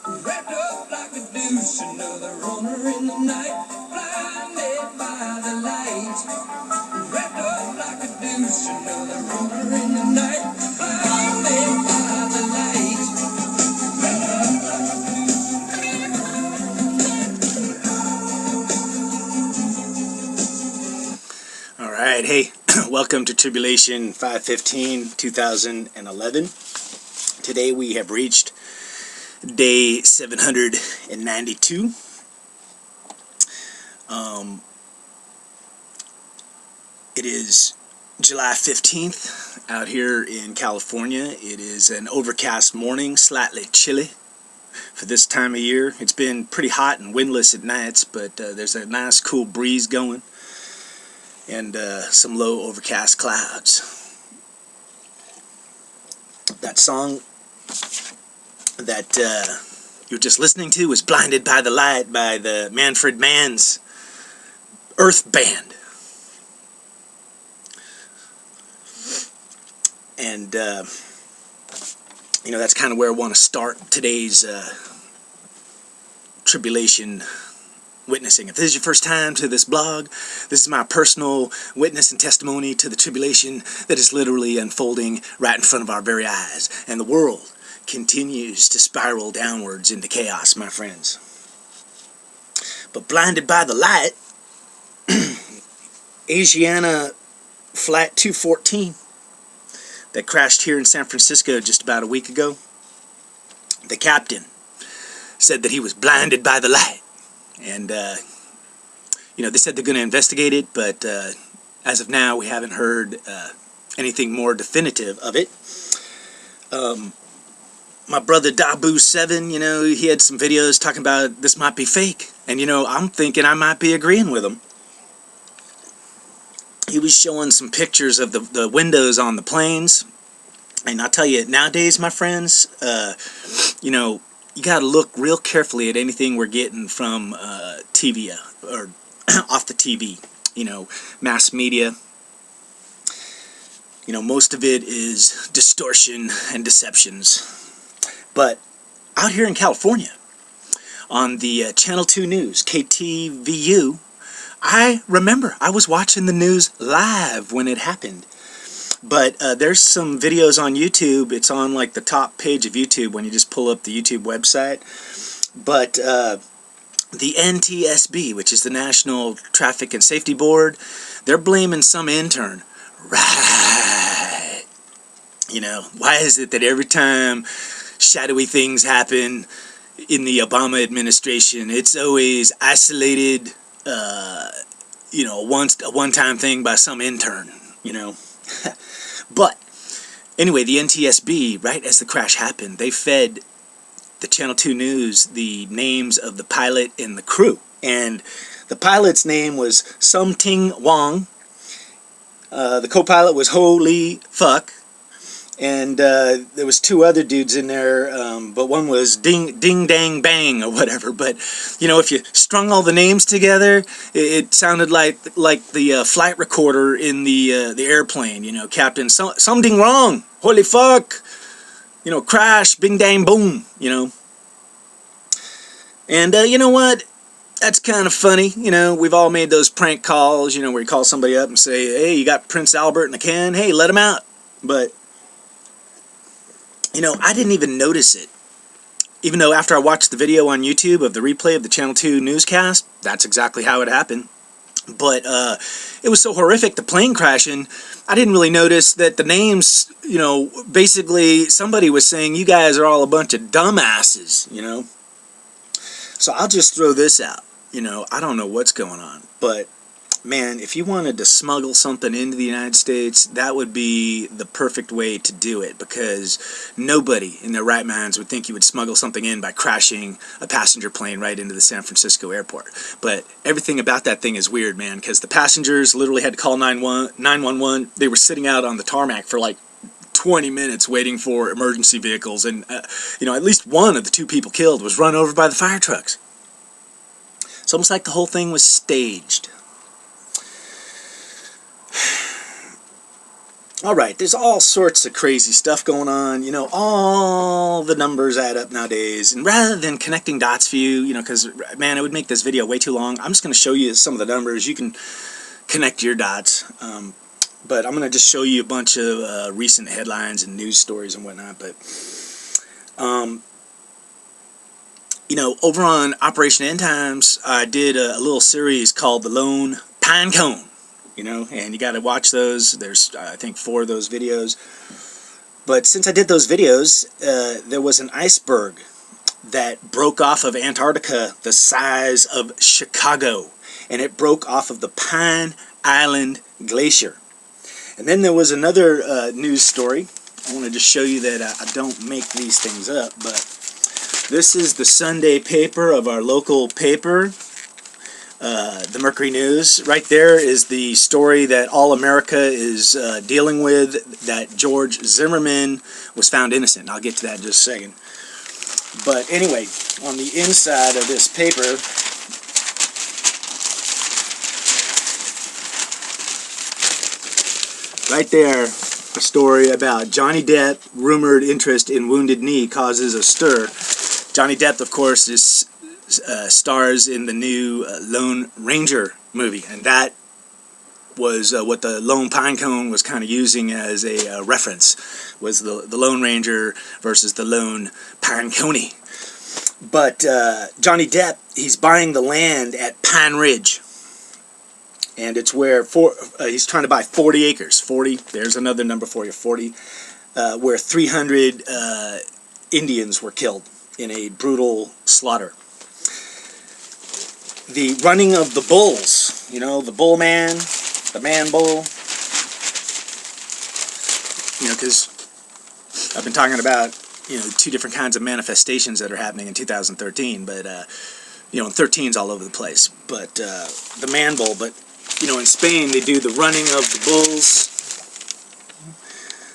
Wrapped up like a douche, another runner in the night, blinded by the light. Wrapped up like a douche, another runner in the night, blinded by the light. All right, hey, welcome to Tribulation 5/15/2011. Today we have reached day 792. It is July 15th out here in California. It is an overcast morning, slightly chilly for this time of year. It's been pretty hot and windless at nights, but there's a nice cool breeze going and some low overcast clouds. That song that you were just listening to was Blinded by the Light by the Manfred Mann's Earth Band. And, you know, that's kind of where I want to start today's Tribulation witnessing. If this is your first time to this blog, this is my personal witness and testimony to the tribulation that is literally unfolding right in front of our very eyes. And the world continues to spiral downwards into chaos, my friends. But blinded by the light, Asiana Flight 214 that crashed here in San Francisco just about a week ago, the captain said that he was blinded by the light. And, you know, they said they're going to investigate it, but as of now, we haven't heard anything more definitive of it. My brother Dabu7, you know, he had some videos talking about this might be fake. And, you know, I'm thinking I might be agreeing with him. He was showing some pictures of the windows on the planes. And I'll tell you, nowadays, my friends, you know, you got to look real carefully at anything we're getting from TV or off the TV, you know, mass media. You know, most of it is distortion and deceptions. But out here in California, on the Channel 2 News, KTVU, I remember I was watching the news live when it happened. But there's some videos on YouTube. It's on like the top page of YouTube when you just pull up the YouTube website. But the NTSB, which is the National Traffic and Safety Board, they're blaming some intern. Right. You know, why is it that every time shadowy things happen in the Obama administration, it's always isolated, you know, a one-time thing by some intern, you know? But anyway, the NTSB, right as the crash happened, they fed the Channel 2 News the names of the pilot and the crew. And the pilot's name was Ding Wong. The co-pilot was Holy Fuck. And there was two other dudes in there, but one was Ding Dang Bang or whatever. But you know, if you strung all the names together, it sounded like the flight recorder in the airplane. You know, Captain something wrong, holy fuck, you know, crash, bing dang boom. You know, and you know what? That's kind of funny. You know, we've all made those prank calls. You know, where you call somebody up and say, "Hey, you got Prince Albert in a can? Hey, let him out." But you know, I didn't even notice it. Even though after I watched the video on YouTube of the replay of the Channel 2 newscast, that's exactly how it happened. But it was so horrific, the plane crashing, I didn't really notice that the names, you know, basically somebody was saying, you guys are all a bunch of dumbasses, you know. So I'll just throw this out. You know, I don't know what's going on, but man, if you wanted to smuggle something into the United States, that would be the perfect way to do it, because nobody in their right minds would think you would smuggle something in by crashing a passenger plane right into the San Francisco airport. But everything about that thing is weird, man, because the passengers literally had to call 911. They were sitting out on the tarmac for like 20 minutes waiting for emergency vehicles, and you know, at least one of the two people killed was run over by the fire trucks. It's almost like the whole thing was staged. Alright, there's all sorts of crazy stuff going on. You know, all the numbers add up nowadays. And rather than connecting dots for you, you know, because, man, it would make this video way too long. I'm just going to show you some of the numbers. You can connect your dots. But I'm going to just show you a bunch of recent headlines and news stories and whatnot. But, you know, over on Operation End Times, I did a little series called The Lone Pine Cone. You know, and you got to watch those. There's, I think, 4 of those videos. But since I did those videos, there was an iceberg that broke off of Antarctica the size of Chicago. And it broke off of the Pine Island Glacier. And then there was another news story. I want to just show you that I don't make these things up. But this is the Sunday paper of our local paper. The Mercury News. Right there is the story that all America is dealing with, that George Zimmerman was found innocent. And I'll get to that in just a second. But anyway, on the inside of this paper, right there, a story about Johnny Depp, rumored interest in Wounded Knee causes a stir. Johnny Depp, of course, is stars in the new Lone Ranger movie, and that was what the Lone Pine Cone was kind of using as a reference, was the Lone Ranger versus the Lone Pine Coney. But Johnny Depp, he's buying the land at Pine Ridge, and it's where he's trying to buy 40 acres. 40, there's another number for you, 40, where 300 Indians were killed in a brutal slaughter. The running of the bulls, you know, the bull man, the man bull, you know, because I've been talking about, you know, 2 different kinds of manifestations that are happening in 2013, but, you know, and 13's all over the place, but the man bull, but, you know, in Spain they do the running of the bulls.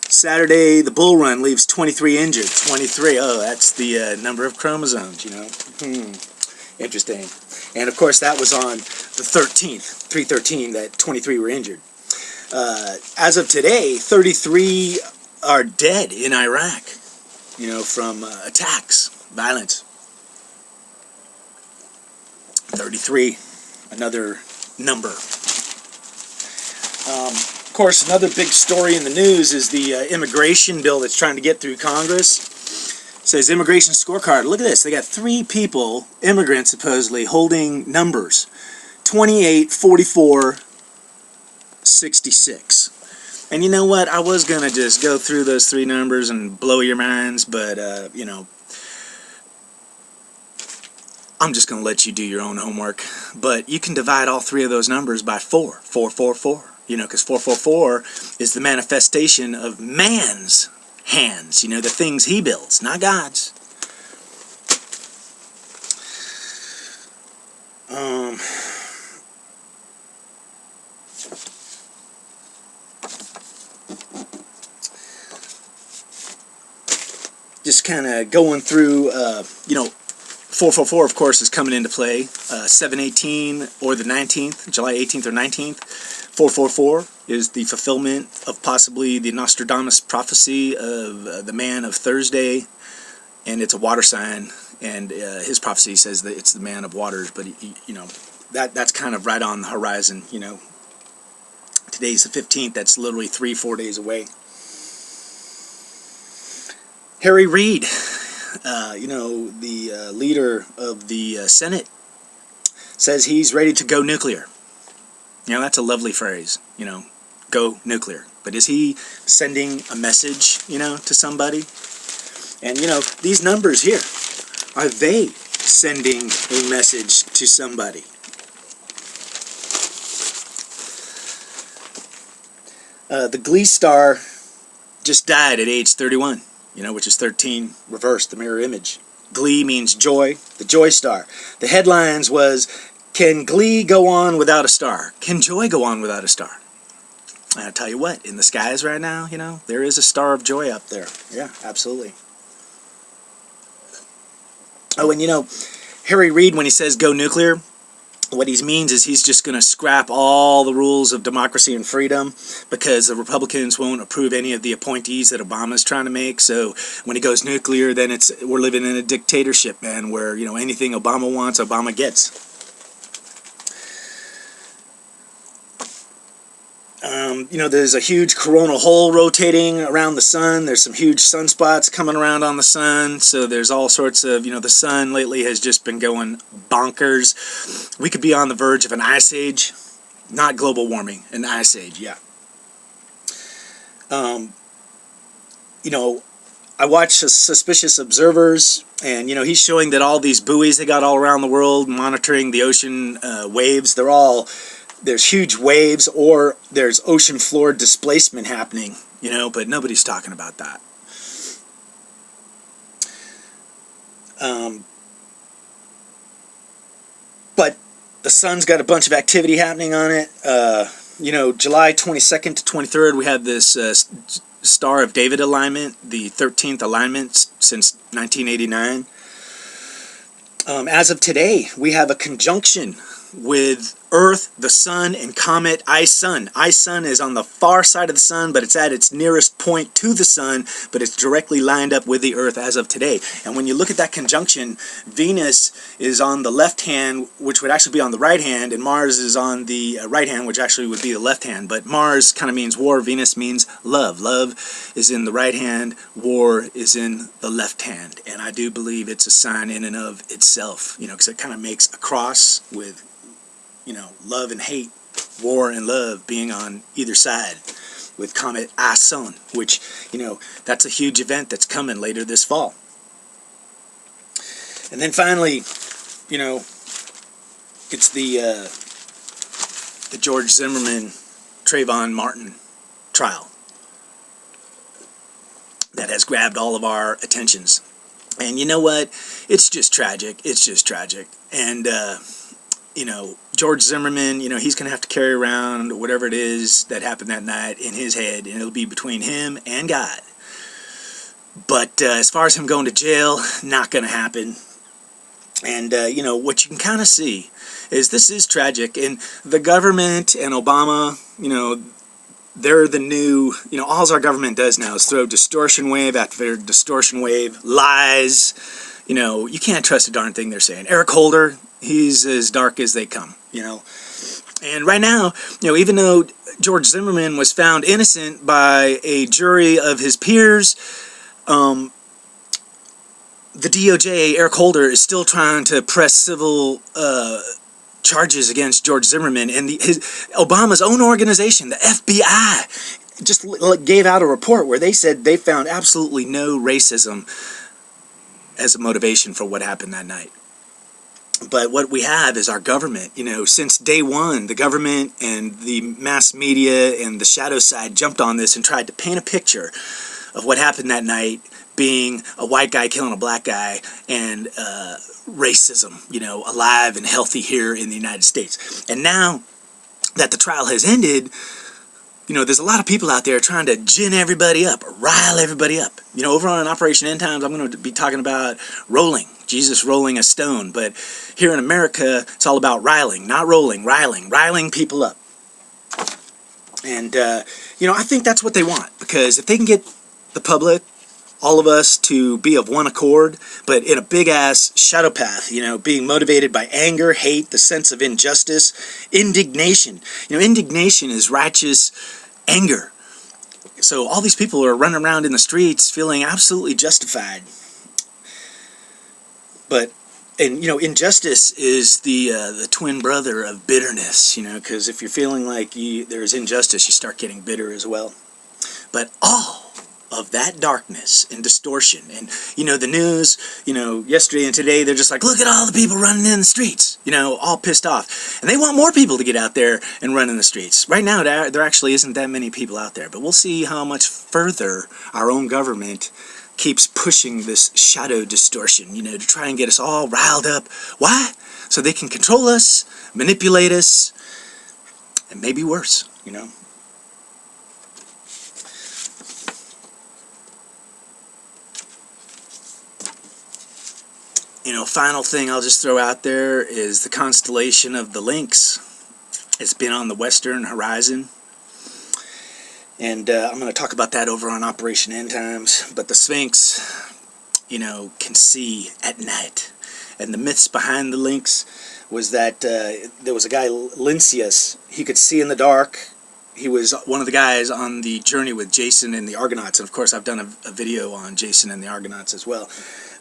Saturday, the bull run leaves 23 injured. 23, oh, that's the number of chromosomes, you know. Interesting. And of course that was on the 13th, 3/13, that 23 were injured. As of today, 33 are dead in Iraq, you know, from attacks, violence. 33, another number. Of course, another big story in the news is the immigration bill that's trying to get through Congress. It says immigration scorecard. Look at this. They got 3 people, immigrants supposedly, holding numbers. 28, 44, 66. And you know what? I was going to just go through those 3 numbers and blow your minds, but, you know, I'm just going to let you do your own homework. But you can divide all 3 of those numbers by 4. 444. You know, because 444 is the manifestation of man's hands. You know, the things he builds, not God's. Just kind of going through, you know, 444, of course, is coming into play. 7/18 or the 19th, July 18th or 19th. 444 is the fulfillment of possibly the Nostradamus prophecy of the man of Thursday, and it's a water sign, and his prophecy says that it's the man of waters, but you know, that's kind of right on the horizon. You know, today's the 15th. That's literally 3-4 days away. Harry Reid, you know, the leader of the Senate, says he's ready to go nuclear. You know, that's a lovely phrase, you know, go nuclear. But is he sending a message, you know, to somebody? And, you know, these numbers here, are they sending a message to somebody? The Glee star just died at age 31, you know, which is 13 reversed, the mirror image. Glee means joy, the joy star. The headlines was, can Glee go on without a star? Can joy go on without a star? And I'll tell you what, in the skies right now, you know, there is a star of joy up there. Yeah, absolutely. Oh, and you know, Harry Reid, when he says go nuclear, What he means is he's just going to scrap all the rules of democracy and freedom because the Republicans won't approve any of the appointees that Obama's trying to make. So when he goes nuclear, then we're living in a dictatorship, man, where, you know, anything Obama wants, Obama gets. You know, there's a huge coronal hole rotating around the sun. There's some huge sunspots coming around on the sun. So there's all sorts of, you know, the sun lately has just been going bonkers. We could be on the verge of an ice age. Not global warming, an ice age, yeah. You know, I watch Suspicious Observers, and, you know, he's showing that all these buoys they got all around the world monitoring the ocean waves, there's huge waves, or there's ocean floor displacement happening, you know, but nobody's talking about that. But the sun's got a bunch of activity happening on it. You know, July 22nd to 23rd, we have this Star of David alignment, the 13th alignment since 1989. As of today, we have a conjunction with Earth, the Sun, and Comet ISON. ISON is on the far side of the Sun, but it's at its nearest point to the Sun, but it's directly lined up with the Earth as of today. And when you look at that conjunction, Venus is on the left hand, which would actually be on the right hand, and Mars is on the right hand, which actually would be the left hand. But Mars kind of means war, Venus means love. Love is in the right hand, war is in the left hand. And I do believe it's a sign in and of itself, you know, because it kind of makes a cross with, you know, love and hate, war and love being on either side with Comet ISON, which, you know, that's a huge event that's coming later this fall. And then finally, you know, it's the George Zimmerman, Trayvon Martin trial that has grabbed all of our attentions. And you know what? It's just tragic. It's just tragic. And, you know, George Zimmerman, you know, he's going to have to carry around whatever it is that happened that night in his head, and it'll be between him and God. But as far as him going to jail, not going to happen. And, you know, what you can kind of see is this is tragic, and the government and Obama, you know, they're the new, you know, all our government does now is throw distortion wave after distortion wave, lies. You know, you can't trust a darn thing they're saying. Eric Holder, he's as dark as they come, you know. And right now, you know, even though George Zimmerman was found innocent by a jury of his peers, the DOJ, Eric Holder, is still trying to press civil charges against George Zimmerman. And Obama's own organization, the FBI, just gave out a report where they said they found absolutely no racism as a motivation for what happened that night. But what we have is our government. You know, since day one, the government and the mass media and the shadow side jumped on this and tried to paint a picture of what happened that night being a white guy killing a black guy and racism, you know, alive and healthy here in the United States. And now that the trial has ended, you know, there's a lot of people out there trying to gin everybody up, rile everybody up. You know, over on Operation End Times, I'm going to be talking about rolling, Jesus rolling a stone. But here in America, it's all about riling, not rolling, riling people up. And, you know, I think that's what they want. Because if they can get the public, all of us, to be of one accord, but in a big-ass shadow path, you know, being motivated by anger, hate, the sense of injustice, indignation. You know, indignation is righteous anger. So all these people are running around in the streets feeling absolutely justified. But, and, you know, injustice is the twin brother of bitterness, you know, because if you're feeling like there's injustice, you start getting bitter as well. But all of that darkness and distortion, and, you know, the news, you know, yesterday and today, they're just like, look at all the people running in the streets, you know, all pissed off. And they want more people to get out there and run in the streets. Right now, there actually isn't that many people out there, but we'll see how much further our own government keeps pushing this shadow distortion, you know, to try and get us all riled up. Why? So they can control us, manipulate us, and maybe worse, you know. final thing I'll just throw out there is the constellation of the Lynx. It's been on the western horizon, and I'm going to talk about that over on Operation End Times. But the Sphinx, can see at night. And the myths behind the Lynx was that there was a guy, Lynx, he could see in the dark. He was one of the guys on the journey with Jason and the Argonauts, and of course I've done a video on Jason and the Argonauts as well.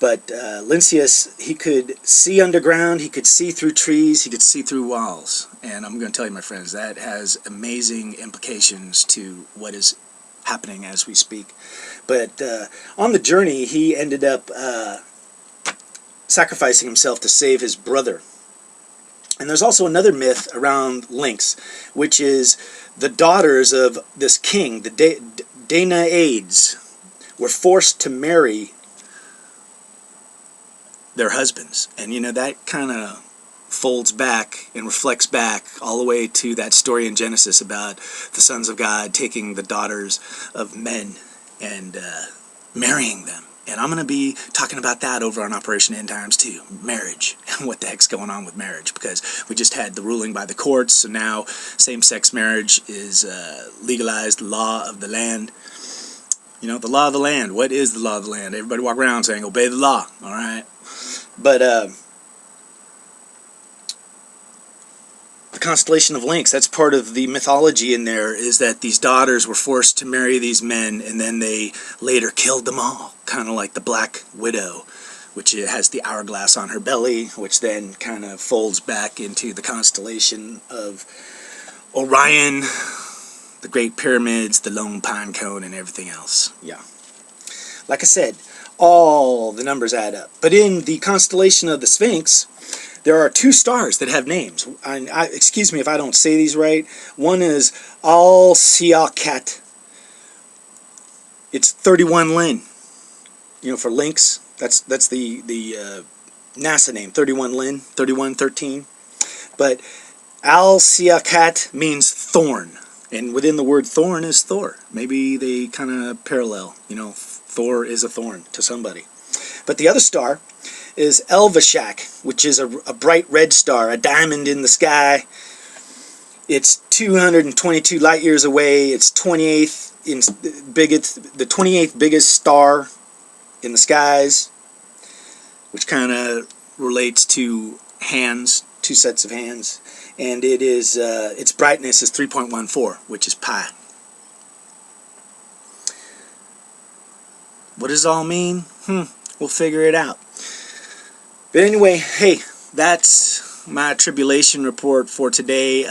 But Lynx, he could see underground, he could see through trees, he could see through walls. And I'm going to tell you, my friends, that has amazing implications to what is happening as we speak. But on the journey, he ended up sacrificing himself to save his brother. And there's also another myth around Lynx, which is the daughters of this king, the Danaids, were forced to marry their husbands. And that kind of folds back and reflects back all the way to that story in Genesis about the sons of God taking the daughters of men and marrying them. And I'm going to be talking about that over on Operation End Times too, marriage, and what the heck's going on with marriage, because we just had the ruling by the courts, so now same-sex marriage is legalized, law of the land. The law of the land. What is the law of the land? Everybody walk around saying, obey the law, all right? But the constellation of Lynx, that's part of the mythology in there, is that these daughters were forced to marry these men, and then they later killed them all, kind of like the Black Widow, which has the hourglass on her belly, which then kind of folds back into the constellation of Orion, the Great Pyramids, the Lone Pine Cone, and everything else. Yeah. Like I said, all the numbers add up. But in the constellation of the Sphinx, there are two stars that have names. Excuse me if I don't say these right. One is Al-Siakat. It's 31 Lin. For Lynx, that's the NASA name, 31 Lin, 3113. But Al-Siakat means thorn. And within the word thorn is Thor. Maybe they kind of parallel. Thor is a thorn to somebody. But the other star is Elvashak, which is a bright red star, a diamond in the sky. It's 222 light years away. It's the 28th biggest star in the skies, which kind of relates to hands, two sets of hands. And it is its brightness is 3.14, which is pi. What does it all mean? We'll figure it out. But anyway, hey, that's my tribulation report for today.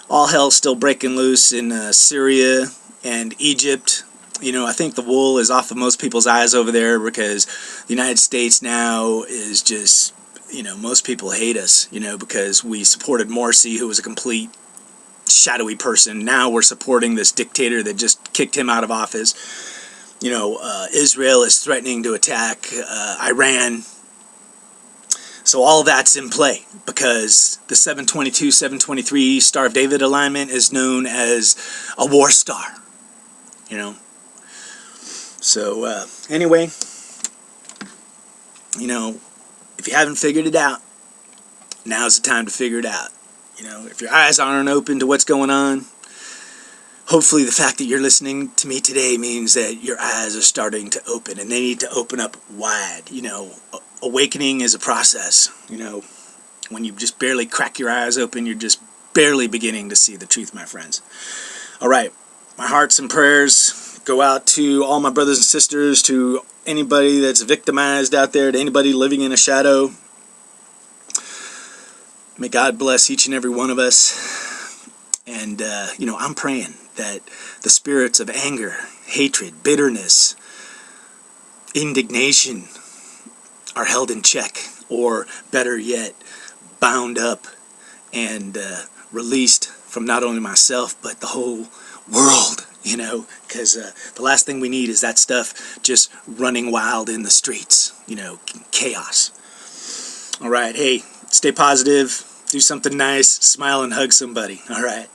All hell's still breaking loose in Syria and Egypt. I think the wool is off of most people's eyes over there, because the United States now is just, most people hate us, because we supported Morsi, who was a complete shadowy person. Now we're supporting this dictator that just kicked him out of office. Israel is threatening to attack Iran. So all that's in play, because the 722, 723 Star of David alignment is known as a war star. So anyway, if you haven't figured it out, now's the time to figure it out. If your eyes aren't open to what's going on, hopefully the fact that you're listening to me today means that your eyes are starting to open, and they need to open up wide. Awakening is a process. When you just barely crack your eyes open, you're just barely beginning to see the truth, my friends. All right, my hearts and prayers go out to all my brothers and sisters, to anybody that's victimized out there, to anybody living in a shadow. May God bless each and every one of us. And, I'm praying that the spirits of anger, hatred, bitterness, indignation are held in check, or better yet, bound up and released from not only myself, but the whole world, because the last thing we need is that stuff just running wild in the streets, chaos. All right, hey, stay positive, do something nice, smile and hug somebody, all right?